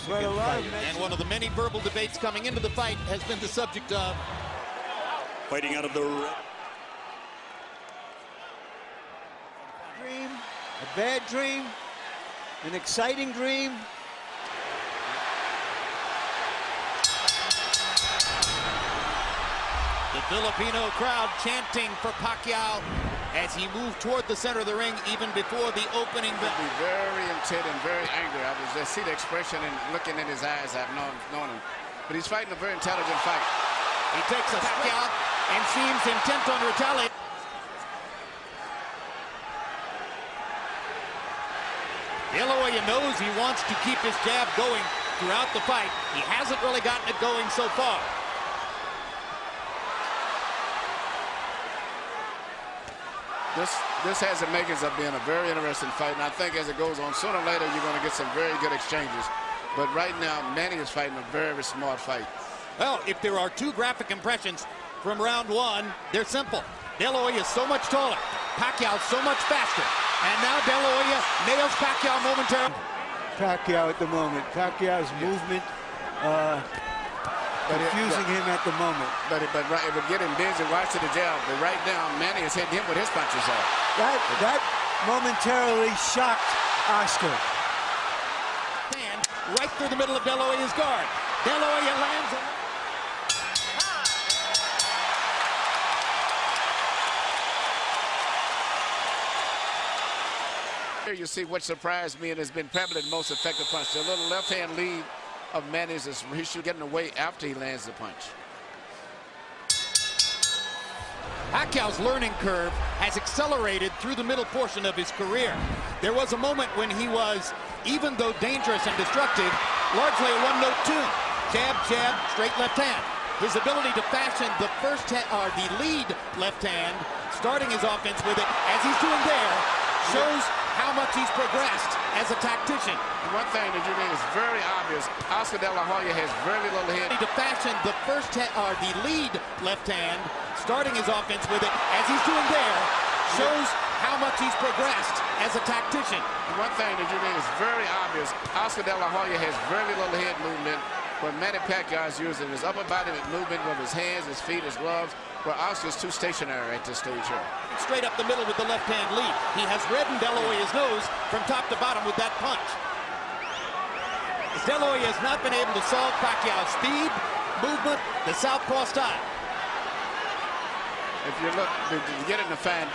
was a good fight. And one of the many verbal debates coming into the fight has been the subject of fighting out of the dream, a bad dream, an exciting dream. the Filipino crowd chanting for Pacquiao as he moved toward the center of the ring even before the opening bell. Be very intent and very angry. I was just see the expression and looking in his eyes. I've known him, but he's fighting a very intelligent fight. He takes a strike out and seems intent on retaliating. De La Hoya knows he wants to keep his jab going throughout the fight. He hasn't really gotten it going so far. This has the makings of being a very interesting fight, and I think as it goes on, sooner or later you're going to get some very good exchanges. But right now, Manny is fighting a very smart fight. Well, if there are two graphic impressions from round one, they're simple. De La Hoya is so much taller, Pacquiao so much faster, and now De La Hoya nails Pacquiao momentarily. Pacquiao at the moment. Pacquiao's movement confusing him at the moment. But it would get him busy watching the jab. But right now, Manny is hitting him with his punches off. That momentarily shocked Oscar. And right through the middle of De La Hoya's guard. De La Hoya lands. Here you see what surprised me and has been probably the most effective punch. The little left-hand lead of Manny's is he should get away after he lands the punch. Pacquiao's learning curve has accelerated through the middle portion of his career. There was a moment when he was, even though dangerous and destructive, largely a one-note tune. Jab, jab, straight left hand. His ability to fashion the lead left hand, starting his offense with it, as he's doing there, shows how much he's progressed as a tactician. One thing that you mean is very obvious. Oscar De La Hoya has very little head. To fashion the lead left hand, starting his offense with it, as he's doing there, shows how much he's progressed as a tactician. One thing that you mean is very obvious. Oscar De La Hoya has very little head movement, but Manny Pacquiao is using his upper body movement with his hands, his feet, his gloves, where Oscar's too stationary at this stage here. Straight up the middle with the left-hand lead. He has reddened De La Hoya's nose from top to bottom with that punch. De La Hoya has not been able to solve Pacquiao's speed, movement, the southpaw style. If you look, you get in the fine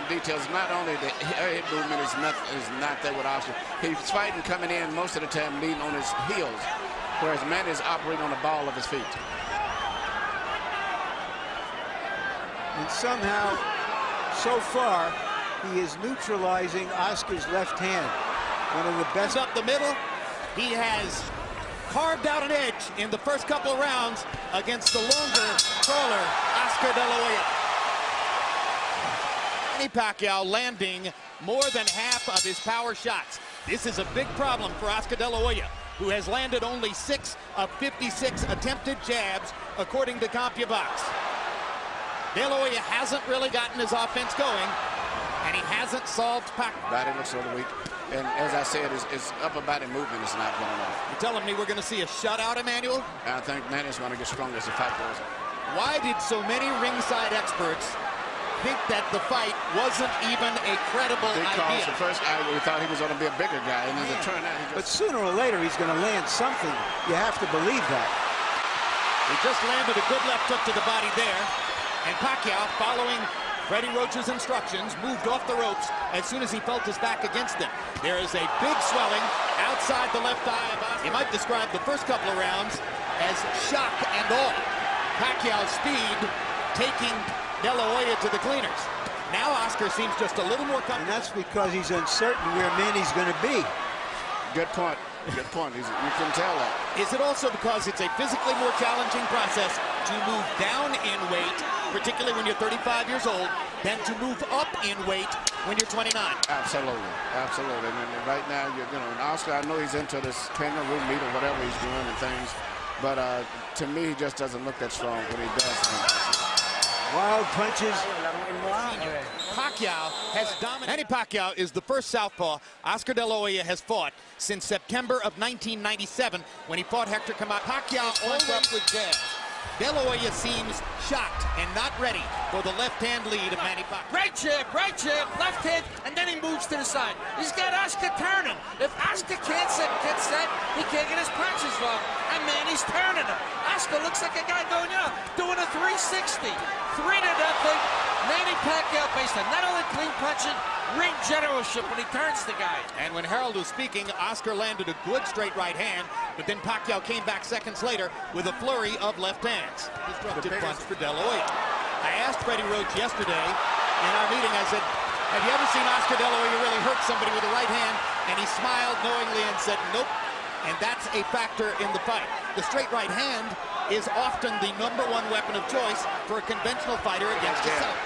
details, not only the head movement is not there with Oscar. He's fighting coming in most of the time leading on his heels, whereas Manny is operating on the ball of his feet. And somehow, so far, he is neutralizing Oscar's left hand. One of the best. Up the middle, he has carved out an edge in the first couple of rounds against the longer, taller Oscar De La Hoya. Manny Pacquiao landing more than half of his power shots. This is a big problem for Oscar De La Hoya, who has landed only 6 of 56 attempted jabs, according to CompuBox. De La Hoya hasn't really gotten his offense going, and he hasn't solved Pacquiao. Body looks sort of weak, and as I said, his upper body movement is not going on. You're telling me we're going to see a shutout, Emmanuel? I think Manny's going to get stronger as the fight goes on. Why did so many ringside experts think that the fight wasn't even a credible idea? Because the first guy, we thought he was going to be a bigger guy, and as it turned out, But sooner or later, he's going to land something. You have to believe that. He just landed a good left hook to the body there, and Pacquiao, following Freddie Roach's instructions, moved off the ropes as soon as he felt his back against them. There is a big swelling outside the left eye of Oscar. You might describe the first couple of rounds as shock and awe. Pacquiao's speed taking De La Hoya to the cleaners. Now Oscar seems just a little more confident. And that's because he's uncertain where Manny's going to be. good point. Good point. You can tell that. Is it also because it's a physically more challenging process to move down in weight, particularly when you're 35 years old, than to move up in weight when you're 29? Absolutely. Absolutely. And right now, you know, Oscar, I know he's into this kangaroo meat or whatever he's doing and things, but to me, he just doesn't look that strong when he does. Wild punches. Pacquiao has dominated. Manny Pacquiao is the first southpaw Oscar De La Hoya has fought since September of 1997 when he fought Hector Camacho. Pacquiao always up with jabs. De La Hoya seems shocked and not ready for the left-hand lead of Manny Pacquiao. Right jab, left hand, and then he moves to the side. He's got Oscar turning. If Oscar can't get set, he can't get his punches off. And Manny's turning him. Oscar looks like a guy going, doing a 360. 3-0. Manny Pacquiao based on not only clean punching, ring generalship when he turns the guy. And when Harold was speaking, Oscar landed a good straight right hand, but then Pacquiao came back seconds later with a flurry of left hands. Disruptive punch for De La Hoya. I asked Freddie Roach yesterday in our meeting, I said, have you ever seen Oscar De La Hoya really hurt somebody with a right hand? And he smiled knowingly and said, nope. And that's a factor in the fight. The straight right hand is often the #1 weapon of choice for a conventional fighter against a south.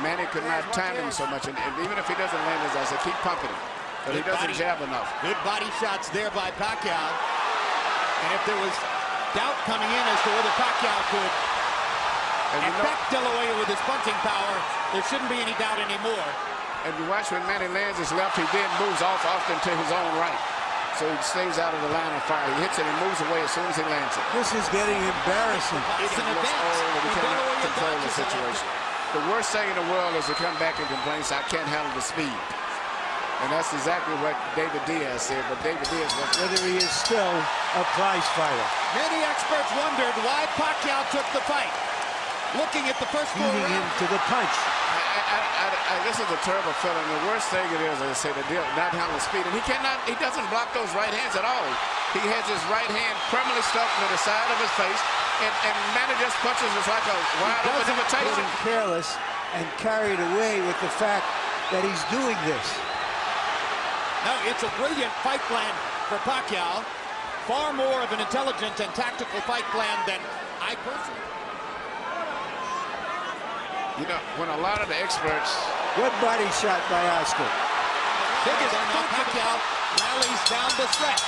Manny could not time him so much, and even if he doesn't land his eyes, they keep pumping him. But he doesn't jab enough. Good body shots there by Pacquiao. And if there was doubt coming in as to whether Pacquiao could affect De La Hoya with his punching power, there shouldn't be any doubt anymore. And you watch when Manny lands his left, he then moves off often to his own right. So he stays out of the line of fire. He hits it and moves away as soon as he lands it. This is getting embarrassing. It's an event. We cannot control the situation. The worst thing in the world is to come back and complain, I can't handle the speed. And that's exactly what David Diaz said. But David Diaz, whether he is still a prize fighter. Many experts wondered why Pacquiao took the fight. Looking at the first beating him to the punch. This is a terrible feeling. The worst thing it is, as I say, to not handle speed. And he doesn't block those right hands at all. He has his right hand permanently stuck to the side of his face, and Manny just punches us like a wide open invitation. Careless and carried away with the fact that he's doing this. No, it's a brilliant fight plan for Pacquiao. Far more of an intelligent and tactical fight plan than I personally. You know, when a lot of the experts... Good body shot by Oscar. Biggest now Pacquiao rallies down the stretch.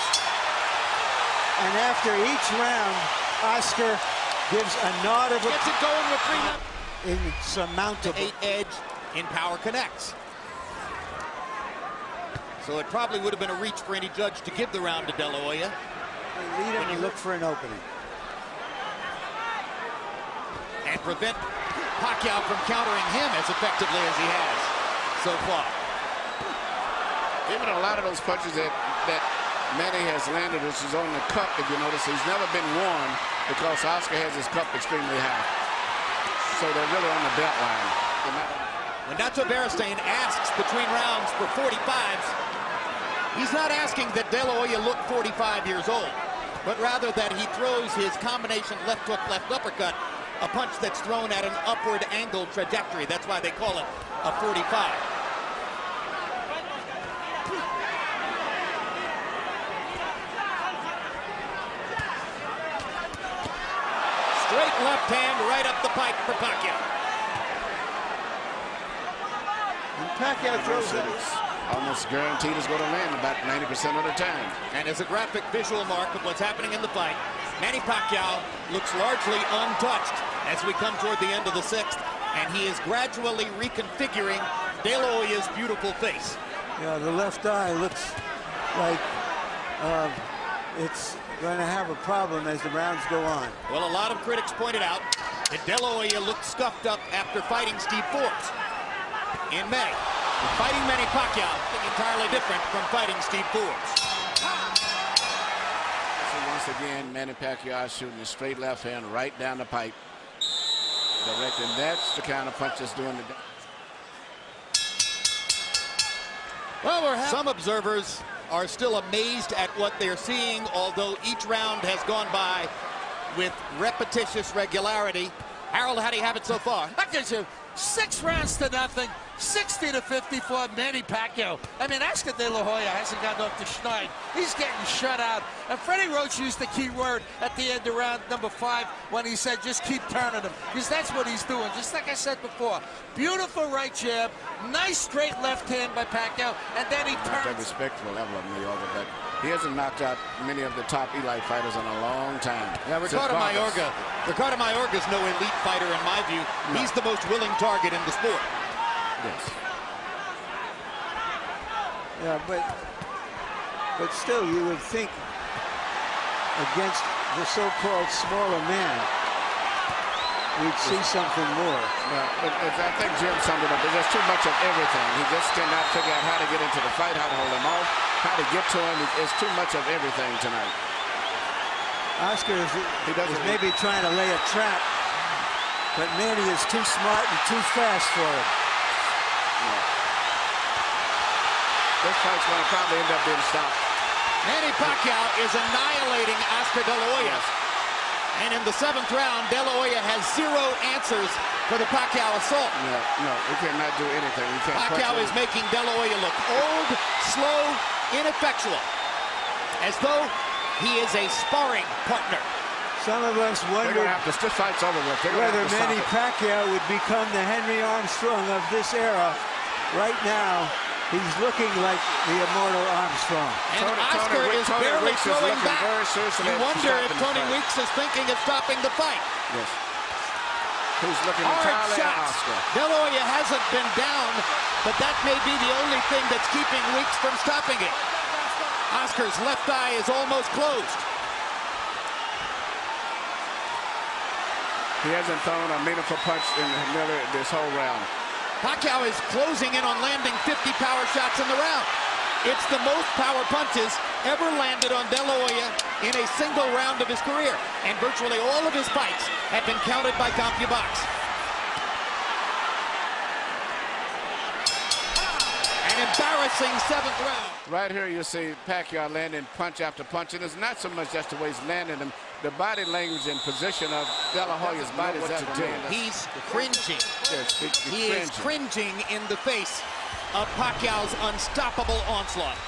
And after each round, Oscar gives a nod of gets it going with 3 left. Insurmountable. 8 edge in power connects. So it probably would have been a reach for any judge to give the round to De La Hoya. They lead him and look for an opening. And prevent Pacquiao from countering him as effectively as he has so far. Even a lot of those punches that Manny has landed, which is on the cup, if you notice, he's never been warned because Oscar has his cup extremely high. So they're really on the belt line. When Nacho Beristain asks between rounds for 45s, he's not asking that De La Hoya look 45 years old, but rather that he throws his combination left hook, left uppercut, a punch that's thrown at an upward angle trajectory. That's why they call it a 45. Straight left hand right up the pipe for Pacquiao. And Pacquiao throws it. Almost guaranteed is going to land about 90% of the time. And as a graphic visual mark of what's happening in the fight, Manny Pacquiao looks largely untouched as we come toward the end of the 6th, and he is gradually reconfiguring De La Hoya's beautiful face. Yeah, the left eye looks like it's going to have a problem as the rounds go on. Well, a lot of critics pointed out that De La Hoya looked scuffed up after fighting Steve Forbes in May. Fighting Manny Pacquiao is entirely different from fighting Steve Forbes. So once again, Manny Pacquiao shooting a straight left hand right down the pipe. Direct, and that's the kind of punch that's doing the... Well, some observers are still amazed at what they're seeing, although each round has gone by with repetitious regularity. Harold, how do you have it so far? I gives you 6 rounds to nothing, 60-54 Manny Pacquiao. I mean, Oscar De La Hoya hasn't gotten off the schneid. He's getting shut out. And Freddie Roach used the key word at the end of round number 5 when he said, just keep turning him. Because that's what he's doing, just like I said before. Beautiful right jab, nice straight left hand by Pacquiao, and then he at that respectful level of Mayorga, but he hasn't knocked out many of the top elite fighters in a long time. Yeah, Ricardo Mayorga's no elite fighter in my view. No. He's the most willing target in the sport. Yes. Yeah, but still, you would think against the so-called smaller man, we'd see something more. But I think Jim summed it up. There's just too much of everything. He just cannot figure out how to get into the fight, how to hold him off, how to get to him. It's too much of everything tonight. Oscar is maybe trying to lay a trap, but Manny is too smart and too fast for him. Yeah. This fight's going to probably end up being stopped. Manny Pacquiao is annihilating Oscar De La Hoya. Yes. And in the 7th round, De La Hoya has 0 answers for the Pacquiao assault. No, he cannot do anything. Pacquiao is making De La Hoya look old, slow, ineffectual, as though he is a sparring partner. Some of us wonder this fight's over with. Whether Manny Pacquiao would become the Henry Armstrong of this era. Right now, he's looking like the immortal Armstrong. And Oscar is barely throwing back. You wonder if Tony Weeks is thinking of stopping the fight. Yes. Who's looking hard entirely at shots. Oscar. De La Hoya hasn't been down, but that may be the only thing that's keeping Weeks from stopping it. Oscar's left eye is almost closed. He hasn't thrown a meaningful punch in this whole round. Pacquiao is closing in on landing 50 power shots in the round. It's the most power punches ever landed on De La Hoya in a single round of his career. And virtually all of his fights have been counted by CompuBox. An embarrassing 7th round. Right here you see Pacquiao landing punch after punch. And it's not so much just the way he's landing them. The body language and position of De La Hoya's body is to do. He's cringing. Yes, he is cringing in the face of Pacquiao's unstoppable onslaught.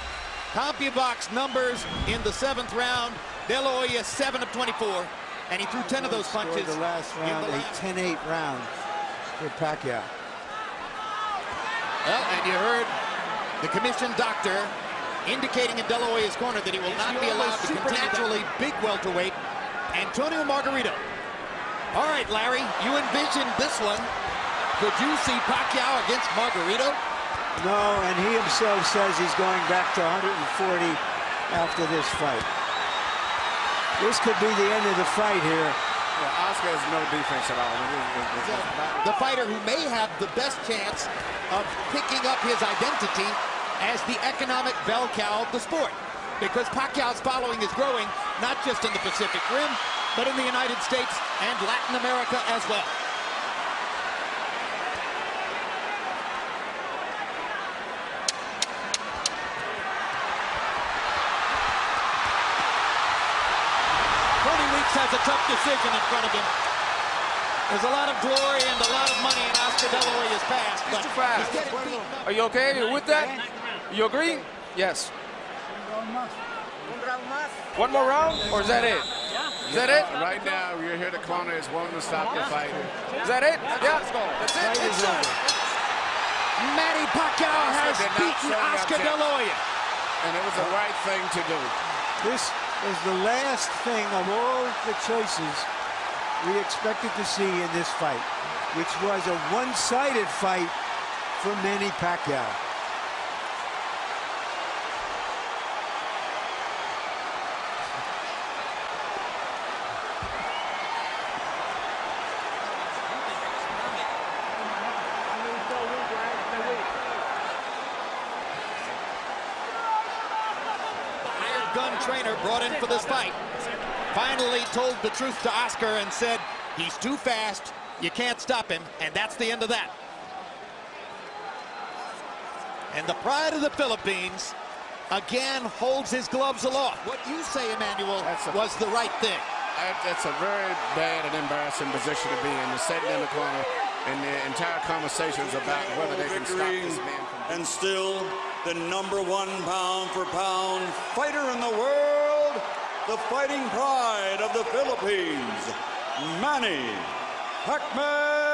CompuBox numbers in the 7th round. De La Hoya 7 of 24, and he threw 10 of those punches. The last round, a 10-8 round for Pacquiao. Well, and you heard the commission doctor indicating in De La Hoya's corner that he will not be allowed to supernaturally big welterweight Antonio Margarito. All right, Larry, you envisioned this one. Could you see Pacquiao against Margarito? No, and he himself says he's going back to 140 after this fight. This could be the end of the fight here. Yeah, Oscar has no defense at all. The fighter who may have the best chance of picking up his identity as the economic bell cow of the sport. Because Pacquiao's following is growing, not just in the Pacific Rim, but in the United States and Latin America as well. Tony Weeks has a tough decision in front of him. There's a lot of glory and a lot of money in Oscar De La Hoya's past, but he's getting beaten up. Are you okay with that? You agree? Yes. One more round, or is that it? Is that it? Right now, you're here. The corner is wanting to stop the fight. Is that it? Yeah. That's it. It's over. Manny Pacquiao has beaten Oscar De La Hoya. And it was the right thing to do. This is the last thing of all the choices we expected to see in this fight, which was a one-sided fight for Manny Pacquiao. Gun trainer brought in for this fight finally told the truth to Oscar and said he's too fast, you can't stop him, and that's the end of that. And the pride of the Philippines again holds his gloves aloft. What you say, Emmanuel, was the right thing. That's a very bad and embarrassing position to be in, to sit in the corner, and the entire conversation is about whether they can stop this man from... And still the #1 pound-for-pound fighter in the world, the fighting pride of the Philippines, Manny Pacquiao.